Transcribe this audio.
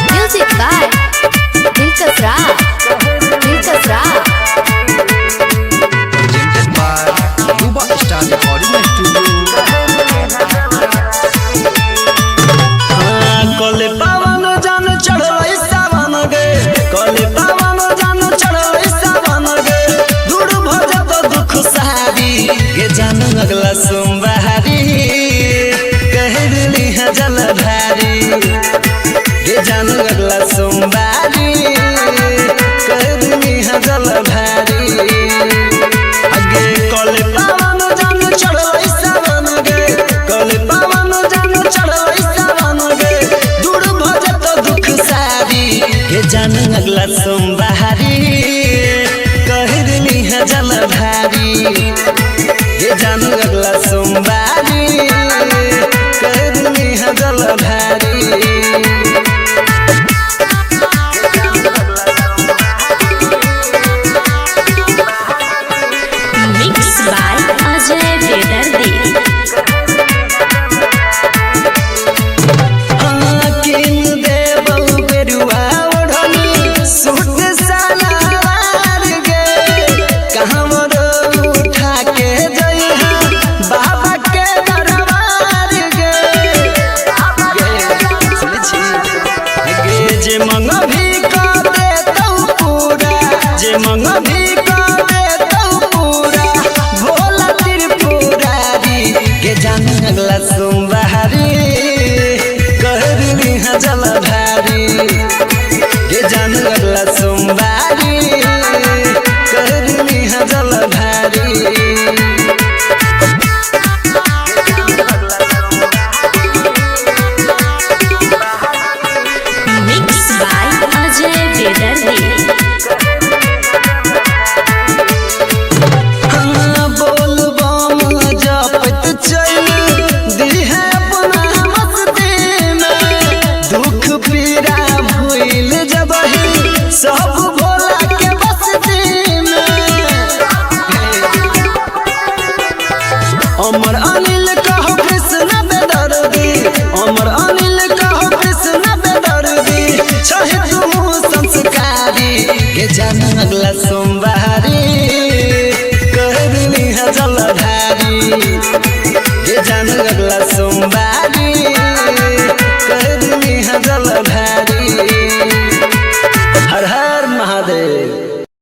Music by Dilkas Raj. Dilkas Raj. Presented by Yuba Star Recording Studio. कले पावन जान चढ़ै सावन गे, कले पावन जान चढ़ै सावन गे, दूर भजत दुख सारी गे जान अगला सोमवारी कह दिली है जलधारी गे जान अगला सोमवारी कह दिली है जलधारी अगे कले पावन जान चढ़ै सावन गे, कले पावन जान चढ़ै सावन गे, दूर भजत दुख सारी हे जान अगला सोमवारी कह दिली है जलधारी हे जान अगला सोमवारी कह दिली है जलधारी। Mixed by Ajay Vedardi. किन देबौ बेरुआ ओढ़नी सूट सलवार गे, कहवर उठा के जइहा बाबा के दरबार गे, सुनै छी गे जे मंगभी क देतौ पूरा, जे मंगभी क देतौ पूरा, भोला त्रिपुरारी गे जान अगला सोमवारी जलधारी ये जान अगला सोमवारी कर दिली है जलधारी। Mixed by Ajay Vedardi. हाँ बोल बम जपत चल दिहे अपना मस्ती में, दुख पीड़ा भूल जबही सब भोला के बस्ती में। अमर अनिल कहो कृष्ण बेदर्दी, अमर अनिल कहो कृष्ण बेदर्दी, चाहे तू संस्कारी के जान अगला सोमवारी